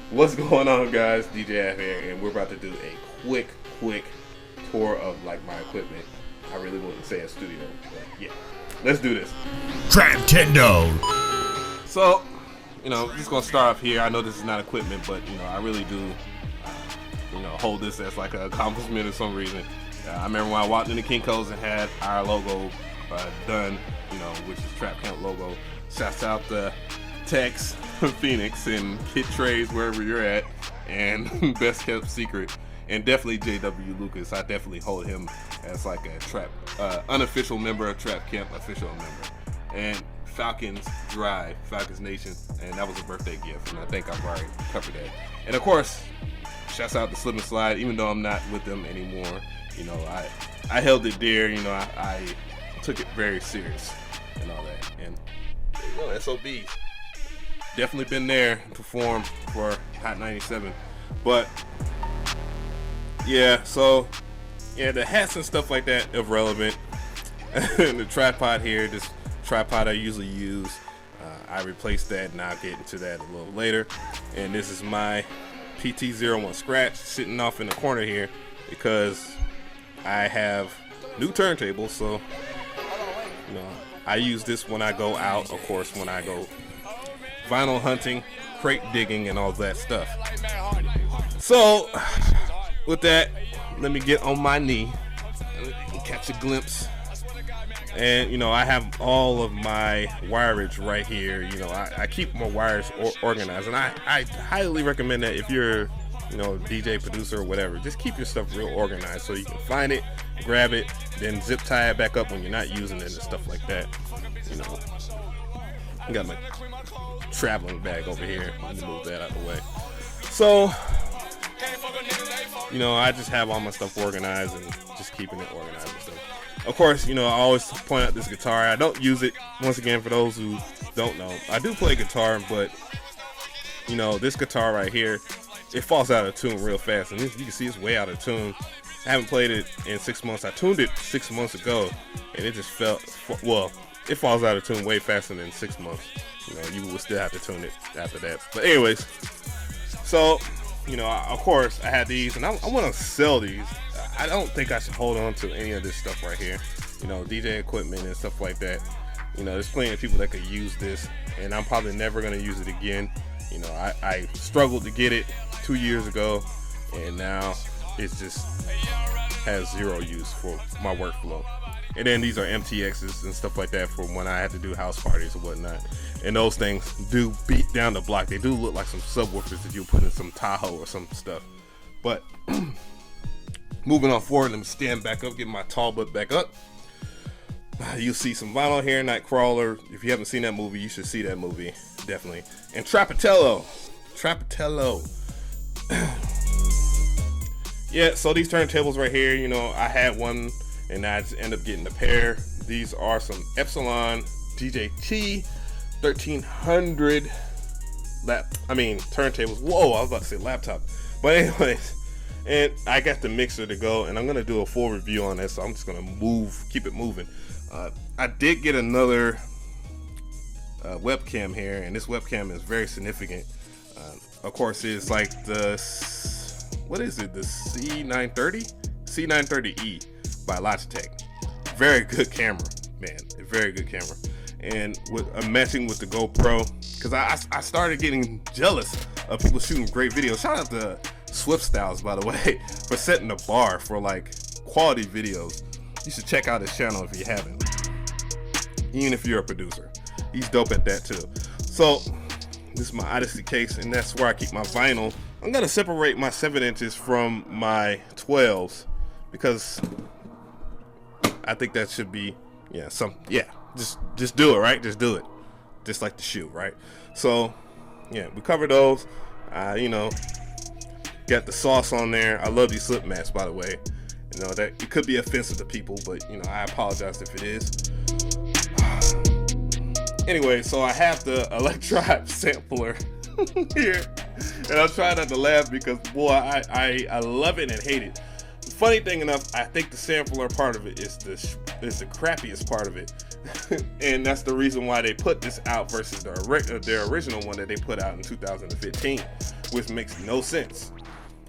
What's going on, guys? DJ F here, and we're about to do a quick tour of like my equipment. I really wouldn't say a studio, but yeah, let's do this. Traptendo. So, just gonna start off here. I know this is not equipment, but I really do, hold this as like an accomplishment of some reason. I remember when I walked into Kinko's and had our logo done, which is Trap Camp logo. Shouts out to Tex, Phoenix, and Kid Trays, wherever you're at, and Best Kept Secret, and definitely JW Lucas. I definitely hold him as like a Trap, unofficial member of Trap Camp, official member. And Falcons Drive, Falcons Nation, and that was a birthday gift, and I think I've already covered that. And of course, shouts out to Slip and Slide, even though I'm not with them anymore. I held it dear. I took it very serious and all that. And SOBs. Definitely been there, performed for Hot 97. But yeah, so yeah, the hats and stuff like that irrelevant. The tripod here, this tripod I usually use, I replaced that, and I'll get into that a little later. And this is my PT-01 Scratch sitting off in the corner here because I have new turntables, so I use this when I go out, of course, when I go vinyl hunting, crate digging, and all that stuff. So with that, let me get on my knee and catch a glimpse. And I have all of my wireage right here. I keep my wires organized, and I highly recommend that if you're DJ, producer, or whatever, just keep your stuff real organized so you can find it, grab it, then zip tie it back up when you're not using it and stuff like that. I got my traveling bag over here. Let me move that out of the way. So, I just have all my stuff organized and just keeping it organized and stuff. Of course, I always point out this guitar. I don't use it, once again, for those who don't know. I do play guitar, but, this guitar right here, it falls out of tune real fast. And you can see it's way out of tune. I haven't played it in 6 months. I tuned it 6 months ago, and it just it falls out of tune way faster than 6 months. You will still have to tune it after that. But anyways, so, of course, I had these, and I want to sell these. I don't think I should hold on to any of this stuff right here. DJ equipment and stuff like that. There's plenty of people that could use this, and I'm probably never going to use it again. I struggled to get it 2 years ago, and now it just has zero use for my workflow. And then these are MTXs and stuff like that for when I have to do house parties or whatnot. And those things do beat down the block. They do look like some subwoofers that you put in some Tahoe or some stuff. But moving on forward, let me stand back up, get my tall butt back up. You'll see some vinyl here, Nightcrawler. If you haven't seen that movie, you should see that movie, definitely. And Trapatello. Yeah, so these turntables right here, I had one and I just end up getting a pair. These are some Epsilon DJT 1300 turntables. Whoa, I was about to say laptop. But anyways, and I got the mixer to go, and I'm gonna do a full review on this, so I'm just gonna keep it moving. I did get another webcam here, and this webcam is very significant. Of course, it's like the C930E by Logitech. Very good camera, man. A very good camera. And with matching with the GoPro, because I started getting jealous of people shooting great videos. Shout out to Swift Styles, by the way, for setting the bar for like quality videos. You should check out his channel if you haven't, even if you're a producer. He's dope at that too. So this is my Odyssey case, and that's where I keep my vinyl. I'm gonna separate my 7 inches from my 12s because I think that should be just do it, right? Just do it, just like the shoe, right? So yeah, we covered those. Got the sauce on there. I love these slip mats, by the way. That it could be offensive to people, but I apologize if it is. Anyway, so I have the ElectraX sampler here, and I'm trying not to laugh because boy, I love it and hate it. Funny thing enough, I think the sampler part of it is the is the crappiest part of it. And that's the reason why they put this out versus their original one that they put out in 2015, which makes no sense.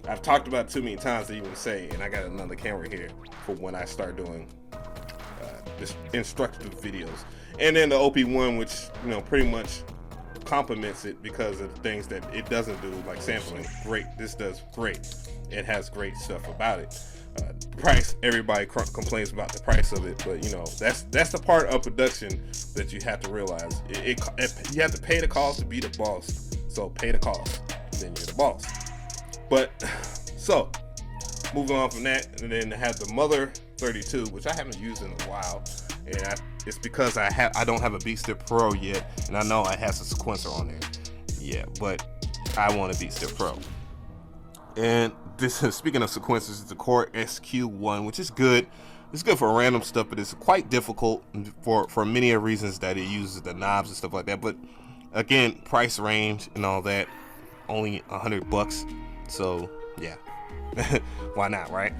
I've talked about it too many times to even say, and I got another camera here for when I start doing this instructive videos. And then the OP1, which, you know, pretty much complements it because of the things that it doesn't do, like sampling. Great, this does great. It has great stuff about it. Price, everybody complains about the price of it, but you know, that's the part of production that you have to realize. You have to pay the cost to be the boss. So pay the cost, then you're the boss. But so moving on from that, and then I have the Mother 32, which I haven't used in a while, and it's because I don't have a Beatstep Pro yet, and I know it has a sequencer on there. Yeah, but I want a Beatstep Pro. And this, speaking of sequencers, is the Core SQ1, which is good. It's good for random stuff, but it's quite difficult for many reasons that it uses the knobs and stuff like that. But again, price range and all that, only $100. So yeah, why not, right?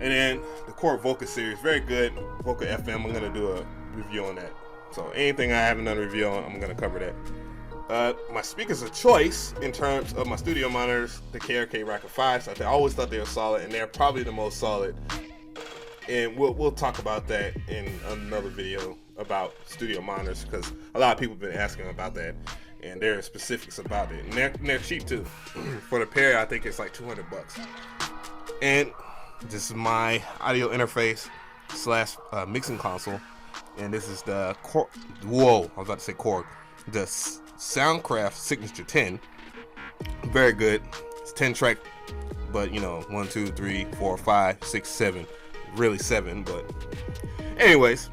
And then the Core Voca series, very good. Voca FM, I'm gonna do a review on that. So anything I haven't done a review on, I'm gonna cover that. My speakers of choice in terms of my studio monitors, the KRK Rocket 5s. I always thought they were solid, and they're probably the most solid. And we'll talk about that in another video about studio monitors, because a lot of people have been asking about that, and there are specifics about it. And they're cheap too. For the pair, I think it's like $200. And this is my audio interface / mixing console, and this is the Korg. Whoa, I was about to say Korg. The Soundcraft Signature 10. Very good. It's 10 track, but you know, 1, 2, 3, 4, 5, 6, 7. Really 7, but anyways,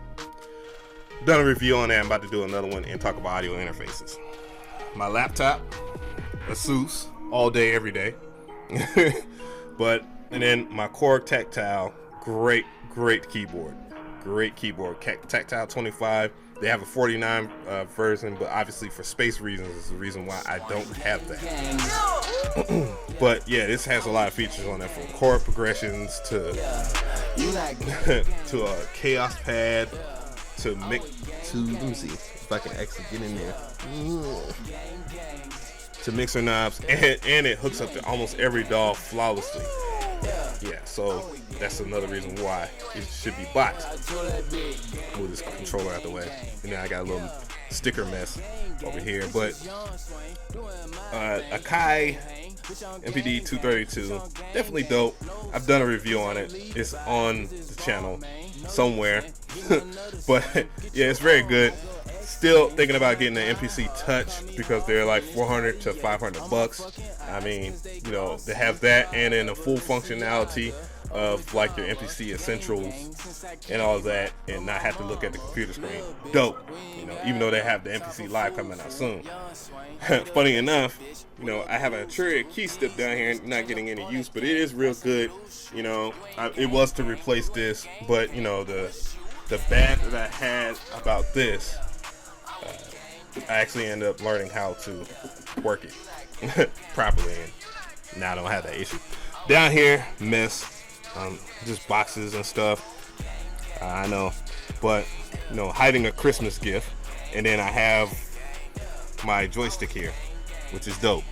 done a review on that. I'm about to do another one and talk about audio interfaces. My laptop, Asus, all day, every day. And then my Korg Tactile, great keyboard. Great keyboard. Tactile 25. They have a 49 version, but obviously for space reasons is the reason why I don't have that. But yeah, this has a lot of features on it, from chord progressions to to a chaos pad to let me see if I can actually get in there, to mixer knobs, and it hooks up to almost every DAW flawlessly. Yeah, so that's another reason why it should be bought. Move this controller out the way, and then I got a little sticker mess over here. But Akai MPD 232, definitely dope. I've done a review on it. It's on the channel somewhere. But yeah, it's very good. Still thinking about getting the MPC Touch because they're like $400 to $500. I mean, you know, they have that and then the full functionality of like your MPC Essentials and all that, and not have to look at the computer screen. Dope, you know, even though they have the MPC Live coming out soon. Funny enough, you know, I have a Arturia key step down here, not getting any use, but it is real good. You know, it was to replace this, but you know, the bad that I had about this, I actually ended up learning how to work it properly, and now I don't have that issue. Down here, mess, just boxes and stuff. I know, but you know, hiding a Christmas gift, and then I have my joystick here, which is dope.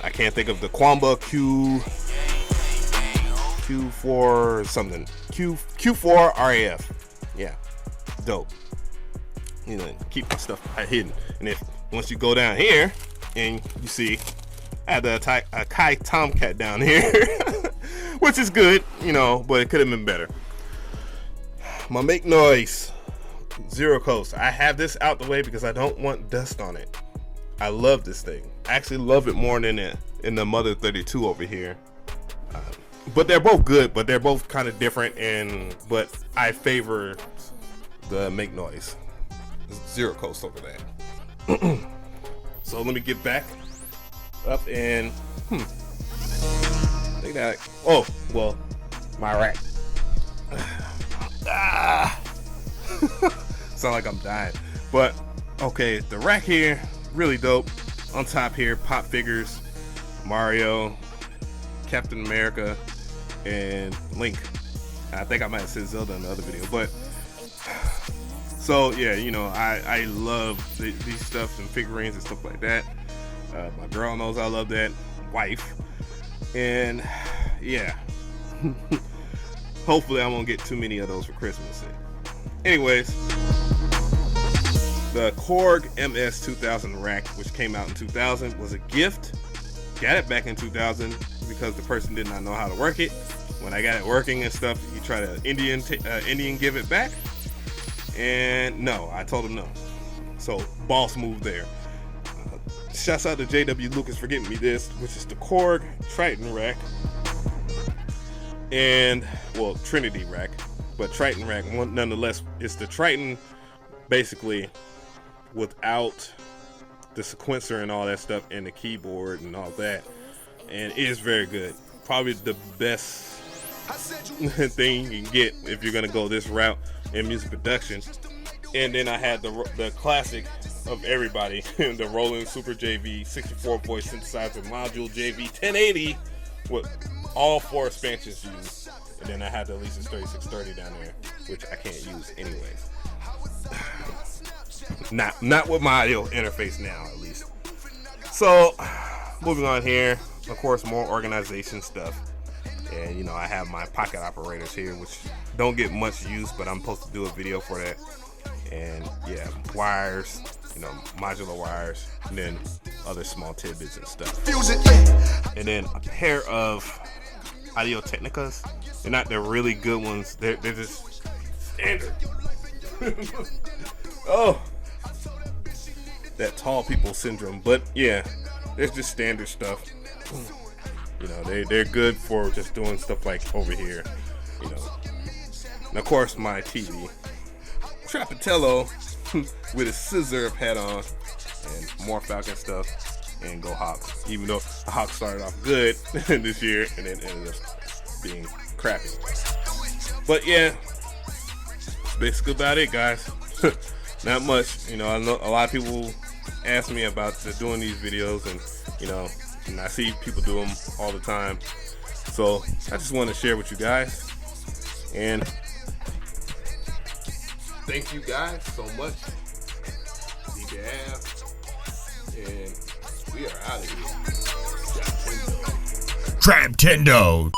I can't think of the Quamba Q4 something. Q4 RAF. Yeah, dope. You know, keep my stuff hidden. And if once you go down here and you see I have the Akai Tomcat down here, which is good, you know, but it could have been better. My Make Noise Zero Coast. I have this out the way because I don't want dust on it. I love this thing. I actually love it more than in the Mother 32 over here. But they're both good, but they're both kind of different. But I favor the Make Noise Zero Coast over that. So let me get back up and think that. Oh well, my rack. Sound like I'm dying, but okay. The rack here, really dope. On top here, pop figures, Mario, Captain America, and Link. I think I might have said Zelda in the other video, but so yeah, you know, I love these stuff and figurines and stuff like that. My girl knows I love that, wife, and yeah. Hopefully I won't get too many of those for Christmas. Anyways, the Korg MS2000 rack, which came out in 2000, was a gift. Got it back in 2000 because the person did not know how to work it. When I got it working and stuff, he tried to Indian give it back, and no, I told him no. So boss move there. Shouts out to JW Lucas for getting me this, which is the Korg Triton rack. And well, Trinity rack, but Triton rack nonetheless. It's the Triton basically without the sequencer and all that stuff and the keyboard and all that, and it is very good. Probably the best thing you can get if you're gonna go this route in music production. And then I had the classic of everybody, the Roland Super JV 64 voice synthesizer module JV 1080 with all 4 expansions used. And then I had the Alesis 3630 down there, which I can't use anyways. Not with my audio interface now, at least. So moving on here, of course, more organization stuff. And you know, I have my pocket operators here, which don't get much use, but I'm supposed to do a video for that. And yeah, wires, you know, modular wires, and then other small tidbits and stuff. And then a pair of Audio Technicas. They're not the really good ones. They're just standard. Oh, that tall people syndrome. But yeah, it's just standard stuff. You know, they're good for just doing stuff like over here. You know, and of course my TV, Trappatello with a scissor hat on, and more Falcon stuff, and go Hawks. Even though the Hawks started off good this year and then ended up being crappy. But yeah, that's basically about it, guys. Not much. You know, I know a lot of people ask me about doing these videos, and you know, and I see people do them all the time. So I just want to share with you guys, and thank you guys so much. And we are out of here. Trap Tendo.